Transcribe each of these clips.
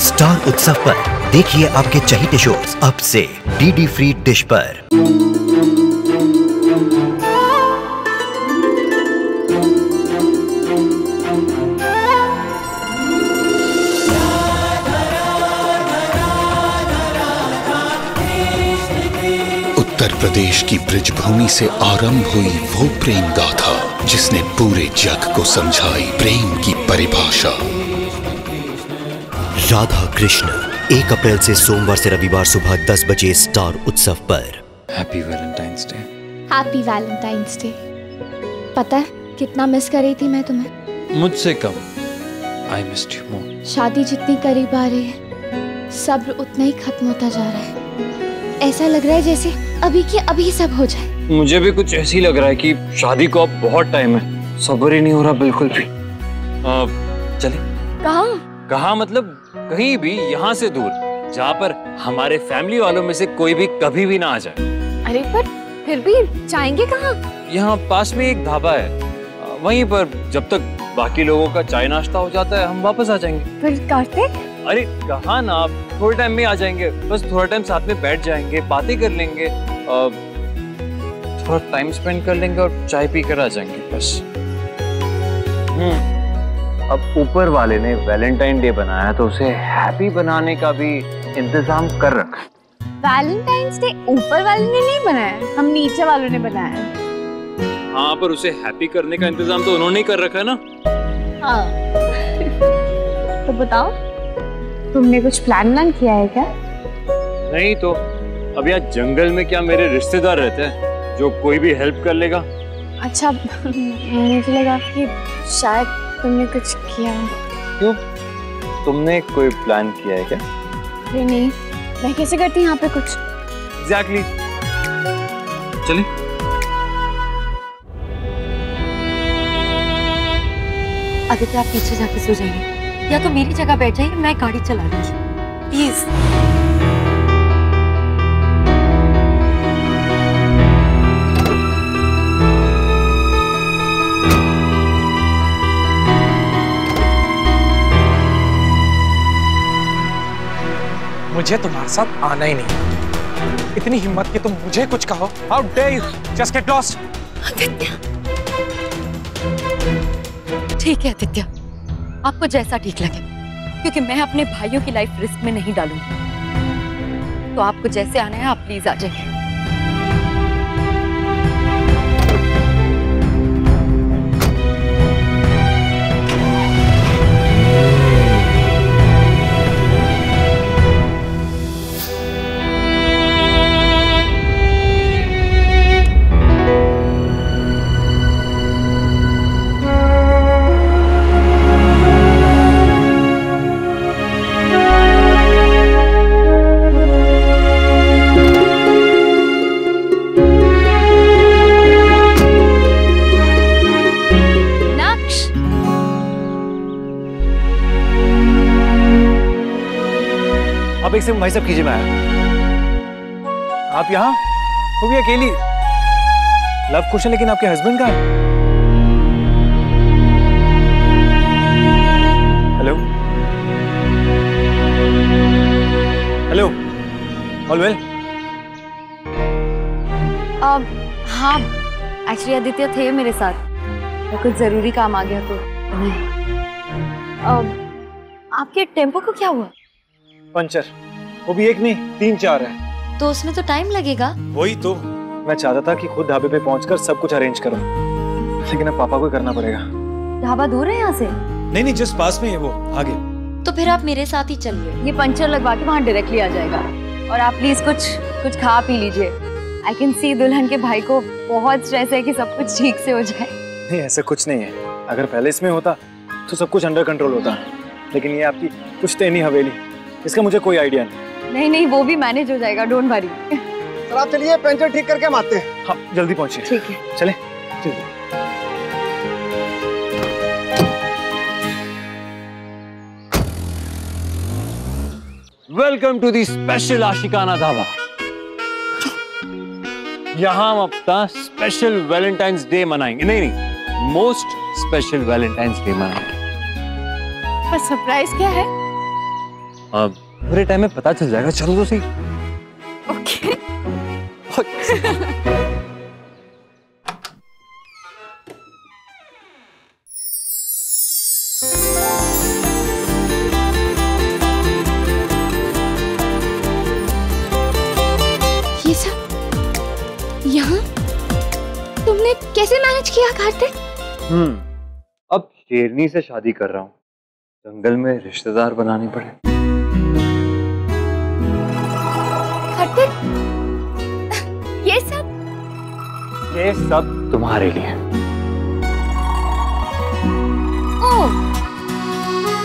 Star उत्सव पर देखिए आपके चहेते शोज अब से डीडी फ्री डिश पर। उत्तर प्रदेश की ब्रिजभूमि से आरंभ हुई वो प्रेम गाथा जिसने पूरे जग को समझाई प्रेम की परिभाषा। राधा कृष्ण 1 अप्रैल से सोमवार से रविवार सुबह 10 बजे स्टार उत्सव पर। Happy Valentine's day. Happy Valentine's day. पता है कितना मिस कर रही थी मैं तुम्हें। मुझसे कम। I missed you more. शादी जितनी करीब आ रही है सब्र उतना ही खत्म होता जा रहा है। ऐसा लग रहा है जैसे अभी के अभी सब हो जाए। मुझे भी कुछ ऐसी लग रहा है कि शादी को अब बहुत टाइम है, सब्र ही नहीं हो रहा बिल्कुल भी। चले। कहाँ? कहाँ मतलब कहीं भी, यहाँ से दूर, जहाँ पर हमारे फैमिली वालों में से कोई भी कभी भी ना आ जाए। अरे पर फिर भी जाएंगे कहाँ? यहाँ पास में एक ढाबा है, वहीं पर जब तक बाकी लोगों का चाय नाश्ता हो जाता है हम वापस आ जाएंगे। फिर कार्तिक? अरे कहाँ ना, थोड़े टाइम में आ जाएंगे, बस थोड़ा टाइम साथ में बैठ जाएंगे, बातें कर लेंगे, थोड़ा टाइम स्पेंड कर लेंगे और चाय पी कर आ जाएंगे बस। अब ऊपर वाले ने वैलेंटाइन डे बनाया तो उसे हैप्पी बनाने का भी इंतजाम कर रखा। वैलेंटाइंस डे ऊपर वाले ने नहीं बनाया, हम नीचे वालों ने बनाया। हाँ पर उसे हैप्पी करने का इंतजाम तो उन्होंने ही कर रखा है ना। हाँ। तो बताओ तुमने कुछ प्लान किया है क्या? नहीं तो अब यहाँ जंगल में क्या मेरे रिश्तेदार रहते हैं जो कोई भी हेल्प कर लेगा? अच्छा मुझे लगा कि शायद तुमने कुछ किया। क्यों, तुमने कोई प्लान किया है क्या? अरे नहीं, मैं कैसे करती यहाँ पे कुछ। एग्जैक्टली। चले। आदित्य आप पीछे जाके सो जाइए या तो मेरी जगह बैठ जाइए, मैं गाड़ी चला लूंगी प्लीज। मुझे तुम्हारे साथ आना ही नहीं। इतनी हिम्मत कि तुम मुझे कुछ कहो। How dare you? Just get lost. Aditya ठीक है आदित्य, आपको जैसा ठीक लगे, क्योंकि मैं अपने भाइयों की लाइफ रिस्क में नहीं डालूंगी। तो आपको जैसे आना है आप प्लीज आ जाइए। आप एक से भाई साहब कीजिए, मैं आप यहाँ वो भी अकेली। लव क्वेश्चन, लेकिन आपके हस्बैंड कहाँ है? Hello hello, all well? हाँ एक्चुअली आदित्य थे मेरे साथ, तो कुछ जरूरी काम आ गया तो आपके टेम्पो को क्या हुआ? पंचर। वो भी एक नहीं 3-4 है। तो उसमें तो टाइम लगेगा। वही तो मैं चाहता था कि खुद ढाबे पे पहुंचकर सब कुछ अरेंज करूं, लेकिन अब पापा को करना पड़ेगा। ढाबा दूर है यहाँ से? नहीं जस्ट पास में है वो, आगे। तो फिर आप मेरे साथ ही चलिए, ये पंचर लगवा के वहाँ डायरेक्टली आ जाएगा। और आप प्लीज कुछ खा पी लीजिए। आई कैन सी दुल्हन के भाई को बहुत स्ट्रेस है कि सब कुछ ठीक से हो जाए। नहीं ऐसा कुछ नहीं है, अगर पहले इसमें होता तो सब कुछ अंडर कंट्रोल होता, लेकिन ये आपकी पुश्तैनी हवेली, इसका मुझे कोई आइडिया नहीं वो भी मैनेज हो जाएगा, डोंट वरी। सर आप चलिए, पंचर ठीक करके हम आते हैं। हाँ जल्दी पहुंचिए। ठीक है चले। ठीक है। Welcome to the special Ashiqana dhaba. यहाँ हम अपना स्पेशल वैलेंटाइंस डे मनाएंगे। नहीं मोस्ट स्पेशल वैलेंटाइंस डे मनाएंगे। पर सरप्राइज क्या है? पूरे टाइम में पता चल जाएगा, चलो तो सही। ओके। ये सब यहाँ तुमने कैसे मैनेज किया कार्तिक? अब शेरनी से शादी कर रहा हूँ, जंगल में रिश्तेदार बनाने पड़े। कार्तिक ये सब तुम्हारे लिए। ओह,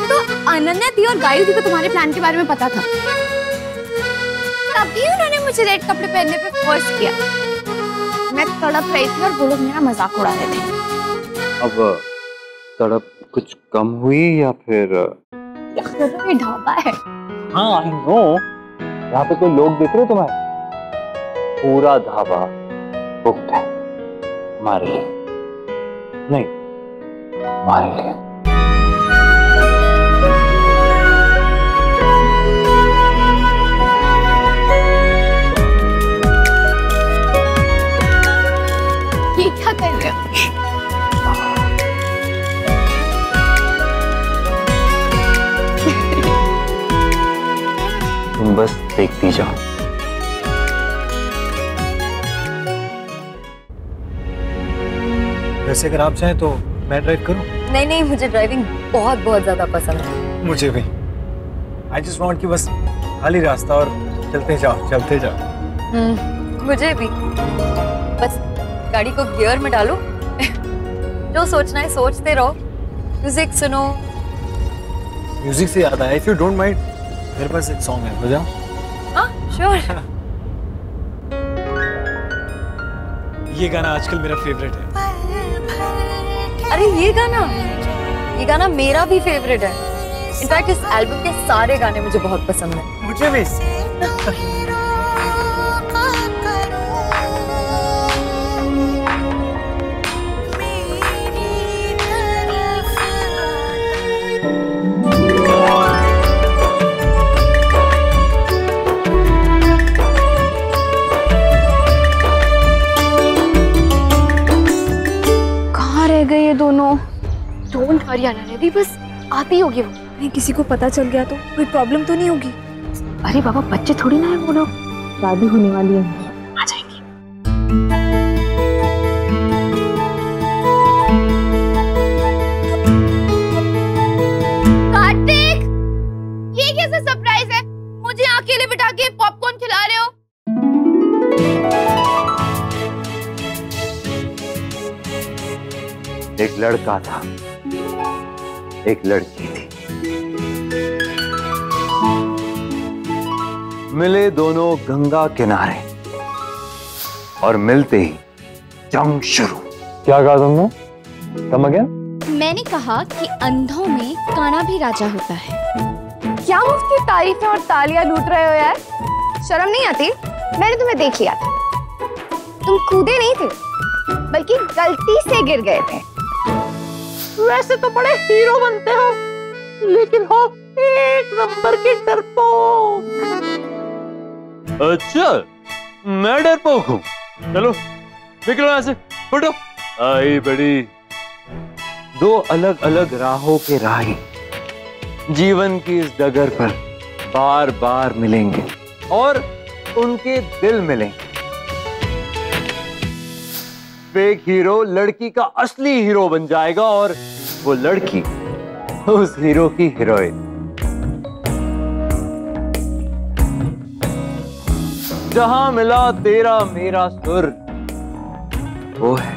तो अनन्या दी और गायू दी को तुम्हारे प्लान के बारे में पता था, तभी उन्होंने मुझे रेड कपड़े पहनने पे फोर्स किया। मैं तड़प रही थी और वो लोग मेरा मजाक उड़ा रहे थे। अब तड़प कुछ कम हुई या फिर? यहाँ तो ये ढाबा है। हाँ आई नो, यहाँ पे कोई लोग दिख रहे तुम्हें? पूरा ढाबा बुक्ड है हमारे लिए, नहीं हमारे लिए। ये क्या कर रहे हो? तुम बस देखती जाओ। वैसे अगर आप चाहें तो मैं ड्राइव करूं? नहीं नहीं, मुझे ड्राइविंग बहुत बहुत ज्यादा पसंद है। मुझे भी। आई जस्ट वांट कि बस खाली रास्ता और चलते जाओ, चलते जाओ। मुझे भी। बस गाड़ी को गियर में डालो, जो सोचना है सोचते रहो, म्यूजिक सुनो। म्यूजिक से याद आया, इफ यू डोंट माइंड, मेरे पास एक सॉन्ग है, बजाओ। हाँ श्योर। ये गाना आजकल मेरा फेवरेट है। अरे ये गाना मेरा भी फेवरेट है। इनफैक्ट इस एल्बम के सारे गाने मुझे बहुत पसंद है। मुझे भी। गए ये दोनों। डोंट वरी अनन्या, बस आती होगी वो। नहीं, किसी को पता चल गया तो कोई प्रॉब्लम तो नहीं होगी? अरे बाबा, बच्चे थोड़ी ना है वो लोग, शादी होने वाली है, आ जाएंगी। कार्तिक, ये कैसा सरप्राइज है? मुझे अकेले बिठा के पॉपकॉर्न खिला रहे हो? एक लड़का था, एक लड़की थी, मिले दोनों गंगा किनारे और मिलते ही जंग शुरू। क्या कहा तुमने? Come again? मैंने कहा कि अंधों में काना भी राजा होता है। क्या उसकी तारीफें और तालियां लूट रहे हो यार? शर्म नहीं आती? मैंने तुम्हें देख लिया था, तुम कूदे नहीं थे, बल्कि गलती से गिर गए थे। वैसे तो बड़े हीरो बनते हो, लेकिन हो एक नंबर के डरपोक। अच्छा, मैं डरपोक हूँ? चलो निकलो यहाँ से, फटो। आई बड़ी, दो अलग अलग राहों के राही जीवन की इस डगर पर बार बार मिलेंगे और उनके दिल मिलेंगे। फेक हीरो लड़की का असली हीरो बन जाएगा और वो लड़की उस हीरो की हीरोइन। जहां मिला तेरा मेरा सुर, वो है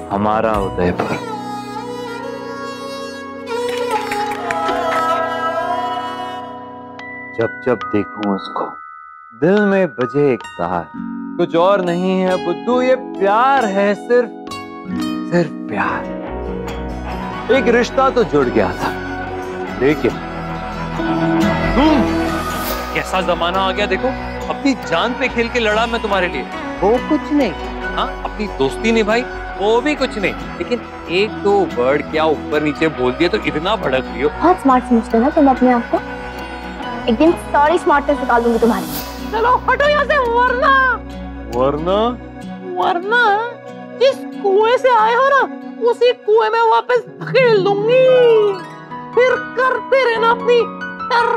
हमारा उदयपुर। जब जब देखूं उसको, दिल में बजे एक तार। कुछ और नहीं है बुद्धू, ये प्यार है, सिर्फ प्यार। एक रिश्ता तो जुड़ गया था, लेकिन कैसा जमाना आ गया देखो। अपनी जान पे खेल के लड़ा मैं तुम्हारे लिए, वो कुछ नहीं। हाँ, अपनी दोस्ती निभाई, वो भी कुछ नहीं। लेकिन एक दो वर्ड क्या ऊपर नीचे बोल दिए तो इतना भड़क रही हो। बहुत स्मार्ट समझते हो ना तुम अपने आप को। एक दिन सारी स्मार्टनेस निकाल दूंगी तुम्हारी। चलो हटो यहाँ से, वरना वरना जिस कुएं से आए हो ना उसी कुएं में वापस धकेल दूंगी। फिर करते रहना अपनी टर।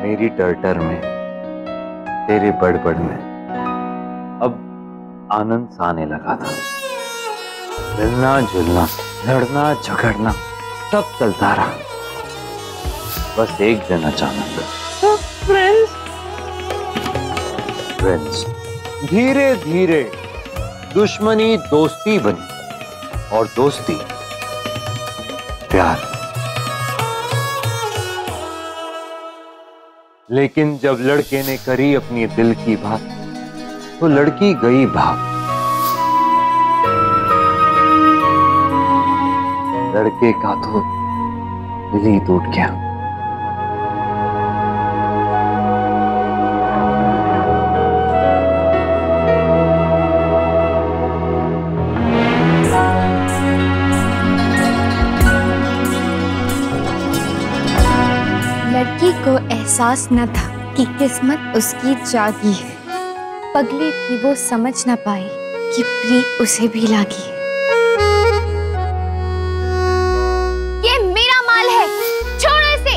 मेरी टर में, तेरे बड़बड़ में अब आनंद सा आने लगा था। मिलना जुलना, लड़ना झगड़ना सब चलता रहा। बस एक दिन अचानक फ्रेंड्स धीरे धीरे दुश्मनी दोस्ती बनी और दोस्ती प्यार। लेकिन जब लड़के ने करी अपनी दिल की बात तो लड़की गई भाग। लड़के का तो दिल ही टूट गया। लड़की को एहसास न था कि किस्मत उसकी जागी है। पगली थी वो समझ न पाई कि प्रीत उसे भी लागी है। ये मेरा माल है, छोड़ो इसे।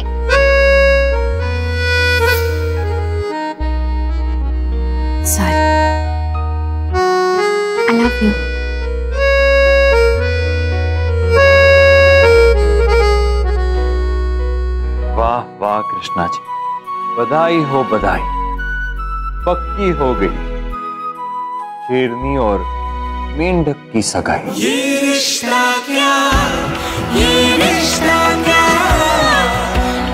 Sorry, I love you. वाह वाह कृष्णा जी, बधाई हो बधाई, पक्की हो गई शेरनी और मेंढक की सगाई। ये रिश्ता क्या, ये रिश्ता क्या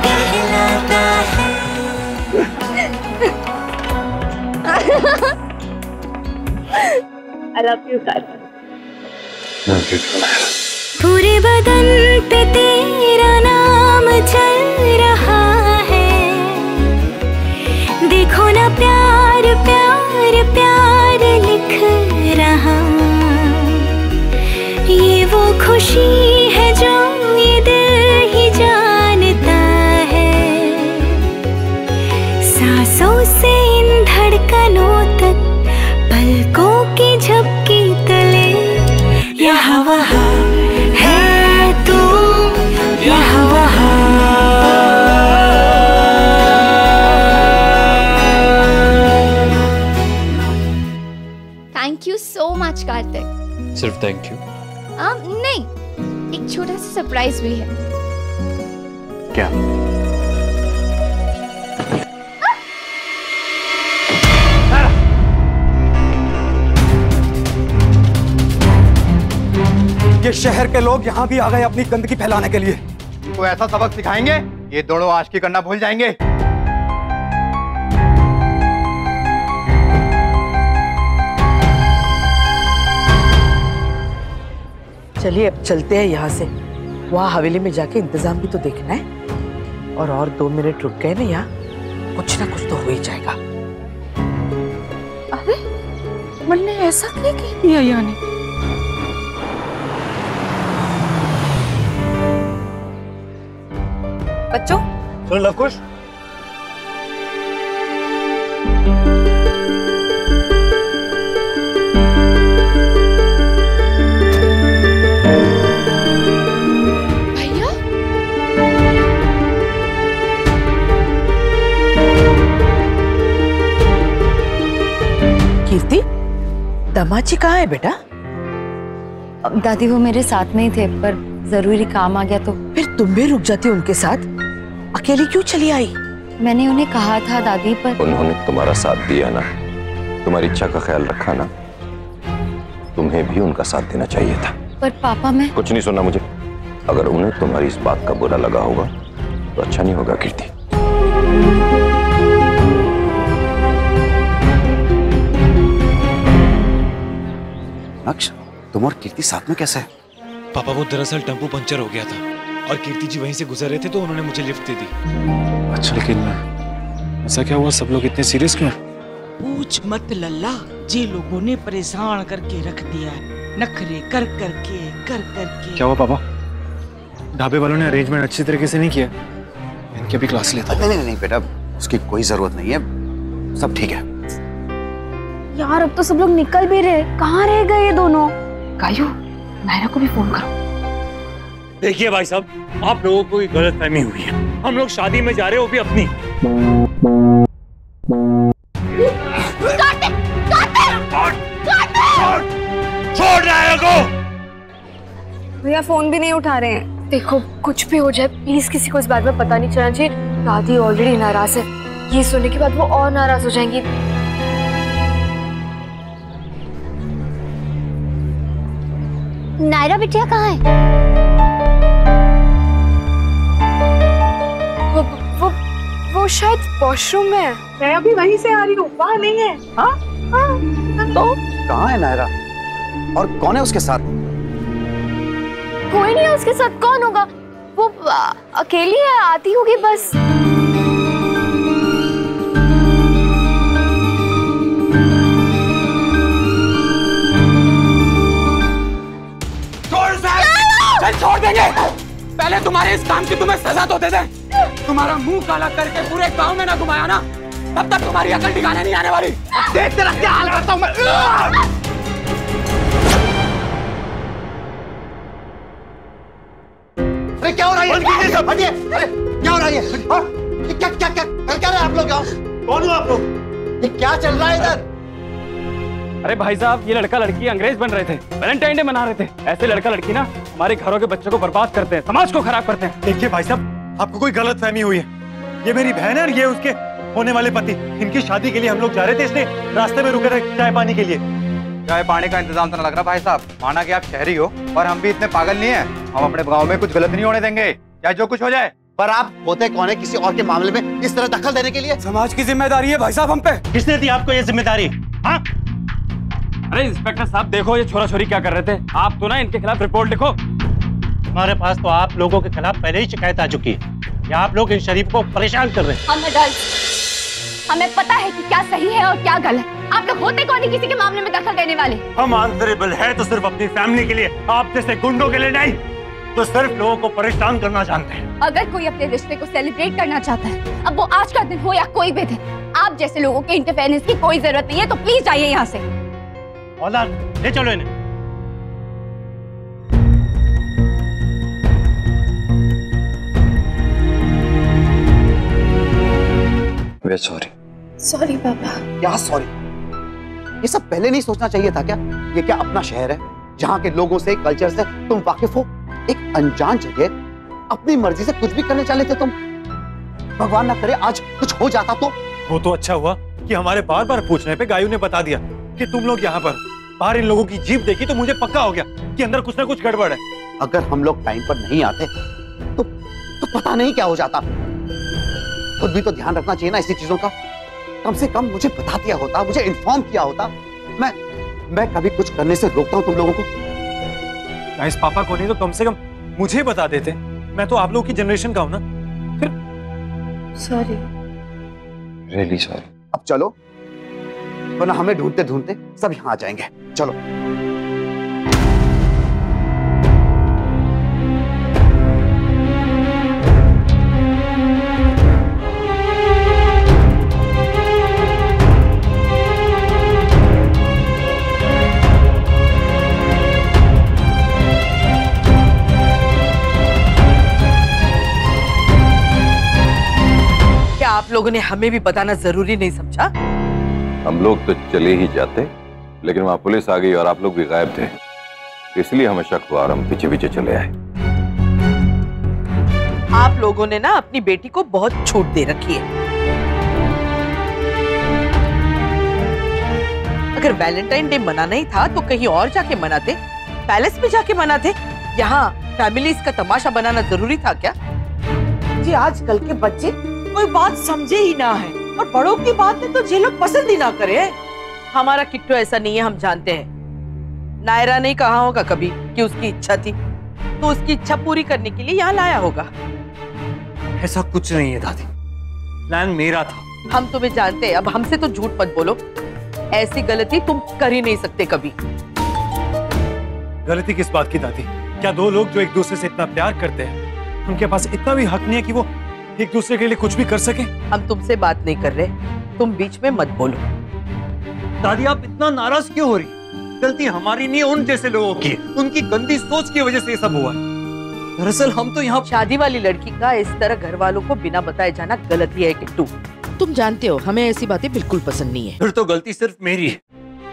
कहलाता है। I love you guys. पूरे बदन पे तेरा नाम चल रहा है। देखो ना प्यार प्यार प्यार लिख रहा। ये वो खुशी है जो ये दिल ही जानता है। सांसों से इन धड़कनों तक, पलकों की झपकी तले, यहाँ वहाँ है तू, यहाँ वहाँ। Thank you so much Kartik. सिर्फ थैंक यू? नहीं, एक छोटा सा सरप्राइज भी है। क्या? ये शहर के लोग यहाँ भी आ गए अपनी गंदगी फैलाने के लिए। तो ऐसा सबक सिखाएंगे ये दोनों आशिकी करना भूल जाएंगे। चलिए अब चलते हैं यहाँ से। वहाँ हवेली में जाके इंतजाम भी तो देखना है। और 2 मिनट रुक गए ना यहाँ, कुछ ना कुछ तो हो ही जाएगा। अरे मैंने ऐसा क्या कह दिया यानी? बच्चों सुन लवकुश, कीर्ति, दामाजी कहाँ है बेटा? दादी वो मेरे साथ में ही थे, पर जरूरी काम आ गया तो। फिर तुम भी रुक जाती उनके साथ, अकेली क्यों चली आई? मैंने उन्हें कहा था दादी, पर उन्होंने तुम्हारा साथ दिया ना, तुम्हारी इच्छा का ख्याल रखा ना, तुम्हें भी उनका साथ देना चाहिए था। पर पापा मैं कुछ नहीं सुनना मुझे। अगर उन्हें तुम्हारी इस बात का बुरा लगा होगा तो अच्छा नहीं होगा कीर्ति। नक्श, तुम और कीर्ति साथ में कैसे है? पापा वो दरअसल टेम्पो पंचर हो गया था और कीर्ति जी वहीं से गुजर रहे थे तो उन्होंने मुझे लिफ्ट दे दी। अच्छा, लेकिन ऐसा क्या हुआ? सब लोग इतने सीरियस क्यों? पूछ मत लल्ला, जी लोगों ने परेशान करके रख दिया है, नखरे कर करके। क्या हुआ पापा? ढाबे वालों ने अरेंजमेंट अच्छी तरीके से नहीं किया। इनके भी क्लास लेता। नहीं बेटा, उसकी कोई जरूरत नहीं है, सब ठीक है। यार अब तो सब लोग निकल भी रहे, कहाँ रह गए ये दोनों? कायू, नायरा को भी फोन करो। देखिए भाई साहब, आप लोगों को गलतफहमी हुई है। हम लोग शादी में जा रहे हो, वो भी अपनी। छोड़ नायरा को। भैया फोन भी नहीं उठा रहे हैं। देखो कुछ भी हो जाए प्लीज किसी को इस बात में पता नहीं चलना चाहिए। दादी ऑलरेडी नाराज है, ये सुनने के बाद वो और नाराज हो जाएंगी। नायरा बिटिया कहाँ है? वो शायद वॉशरूम में है। मैं अभी वहीं से आ रही हूँ, वहाँ नहीं है। हाँ? तो कहाँ है नायरा और कौन है उसके साथ? कोई नहीं है उसके साथ, कौन होगा? वो अकेली है, आती होगी बस। छोड़ देंगे, पहले तुम्हारे इस काम की तुम्हें सजा तो दे दें। तुम्हारा मुंह काला करके पूरे गांव में ना घुमाया ना, तब तक तुम्हारी अकल ठिकाने नहीं आने वाली। देखते रह क्या हाल करता हूं मैं। अरे क्या हो रहा है? हटिए! अरे क्या हो रहा है? क्या क्या क्या कर क्या रहे आप लोग? कौन हो आप लोग? ये क्या चल रहा है इधर? अरे भाई साहब, ये लड़का लड़की अंग्रेज बन रहे थे, वैलेंटाइन डे मना रहे थे। ऐसे लड़का लड़की ना हमारे घरों के बच्चों को बर्बाद करते हैं, समाज को खराब करते हैं। देखिए भाई साहब, आपको कोई गलतफहमी हुई है। ये मेरी बहन है और ये उसके होने वाले पति। इनकी शादी के लिए हम लोग जा रहे थे, इसलिए रास्ते में रुके थे चाय पानी के लिए। चाय पानी का इंतजाम तो न लग रहा भाई साहब। माना कि आप शहरी हो और हम भी इतने पागल नहीं है। हम अपने गाँव में कुछ गलत नहीं होने देंगे, चाहे जो कुछ हो जाए। पर आप होते कौन है किसी और के मामले में इस तरह दखल देने के लिए? समाज की जिम्मेदारी है भाई साहब हम पे। किसने दी आपको ये जिम्मेदारी? हाँ? अरे इंस्पेक्टर साहब देखो, ये छोरा छोरी क्या कर रहे थे। आप तो ना इनके खिलाफ रिपोर्ट लिखो। हमारे पास तो आप लोगों के खिलाफ पहले ही शिकायत आ चुकी है। या आप लोग इन शरीफ को परेशान कर रहे हैं। हम अडल्ट, हमें पता है कि क्या सही है और क्या गलत। आप लोग होते कौन है किसी के मामले में दखल देने वाले? हम आंसरेबल है तो सिर्फ अपनी फैमिली के लिए, आप जैसे गुंडों के लिए नहीं। तो सिर्फ लोगों को परेशान करना जानते हैं। अगर कोई अपने रिश्ते को सेलिब्रेट करना चाहता है, अब वो आज का दिन हो या कोई भी दिन, आप जैसे लोगों के इंटरफेरेंस की कोई जरूरत नहीं है। तो प्लीज जाइए यहाँ से। औलाद ले चलो इन्हें। सॉरी पापा। क्या सॉरी? ये सब पहले नहीं सोचना चाहिए था क्या? ये क्या अपना शहर है जहाँ के लोगों से, कल्चर से तुम वाकिफ हो? एक अनजान जगह अपनी मर्जी से कुछ भी करने चले थे तुम। भगवान ना करे आज कुछ हो जाता तो। वो तो अच्छा हुआ कि हमारे बार बार पूछने पे गायू ने बता दिया कि तुम लोग यहाँ पर। बाहर इन लोगों की जीप देखी तो मुझे पक्का हो गया कि अंदर कुछ ना कुछ गड़बड़ है। अगर हम लोग टाइम पर नहीं आते तो पता नहीं क्या हो जाता। खुद भी तो ध्यान रखना चाहिए ना ऐसी चीजों का। कम से कम मुझे बता दिया होता, मुझे इन्फॉर्म किया होता। मैं कभी कुछ करने से रोकता हूँ तुम लोगों को? इस पापा को नहीं तो कम से कम मुझे बता देते। मैं तो आप लोगों की जनरेशन का हूं ना। फिर सॉरी, रियली सॉरी। अब चलो, वरना हमें ढूंढते ढूंढते सब यहाँ आ जाएंगे। चलो। आप लोगों ने हमें भी बताना जरूरी नहीं समझा? हम लोग तो चले ही जाते, लेकिन वहां पुलिस आ गई और आप लोग भी गायब थे, इसलिए हमें शक हुआ और हम पीछे पीछे चले आए। आप लोगों ने ना अपनी बेटी को बहुत छूट दे रखी है। अगर वैलेंटाइन डे मनाना ही था तो कहीं और जाके मनाते, पैलेस में जाके मनाते। यहाँ फैमिलीज का तमाशा बनाना जरूरी था क्या? जी आजकल के बच्चे कोई बात समझे ही ना है, और बड़ों की बात है तो जे लोग पसंद ही ना करे। हमारा किट्टू ऐसा नहीं है, हम जानते हैं। नायरा ने कहा होगा कभी कि उसकी इच्छा थी, तो उसकी इच्छा पूरी करने के लिए यहाँ लाया होगा। ऐसा कुछ नहीं है दादी, प्लान मेरा था। हम तुम्हें जानते हैं, अब हमसे तो झूठ मत बोलो। ऐसी गलती तुम कर ही नहीं सकते कभी। गलती किस बात की दादी? क्या दो लोग जो एक दूसरे से इतना प्यार करते हैं उनके पास इतना भी हक नहीं है कि वो एक दूसरे के लिए कुछ भी कर सके। हम तुमसे बात नहीं कर रहे, तुम बीच में मत बोलो। दादी आप इतना नाराज क्यों हो रही? गलती हमारी नहीं है, उन जैसे लोगों की, उनकी गंदी सोच की वजह से ये सब हुआ है। दरअसल हम तो यहाँ शादी वाली लड़की का इस तरह घर वालों को बिना बताए जाना गलत ही है किट्टू। तुम जानते हो हमें ऐसी बातें बिल्कुल पसंद नहीं है। फिर तो गलती सिर्फ मेरी है।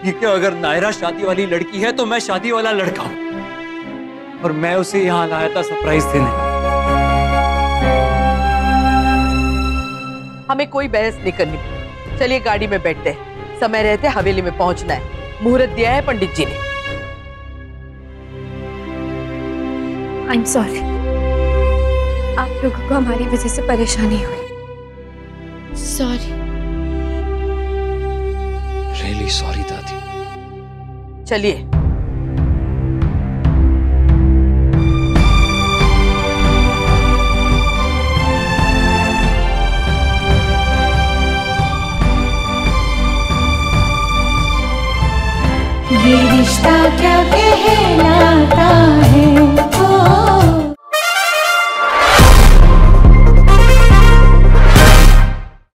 ठीक है, अगर नायरा शादी वाली लड़की है तो मैं शादी वाला लड़का हूँ, और मैं उसे यहाँ लाया था सरप्राइज देने। हमें कोई बहस नहीं करनी, चलिए गाड़ी में बैठते हैं, समय रहते हवेली में पहुंचना है, मुहूर्त दिया है पंडित जी ने। आई एम सॉरी, आप लोगों को हमारी वजह से परेशानी हुई। सॉरी। रियली सॉरी दादी। चलिए। ये रिश्ता क्या कहलाता है।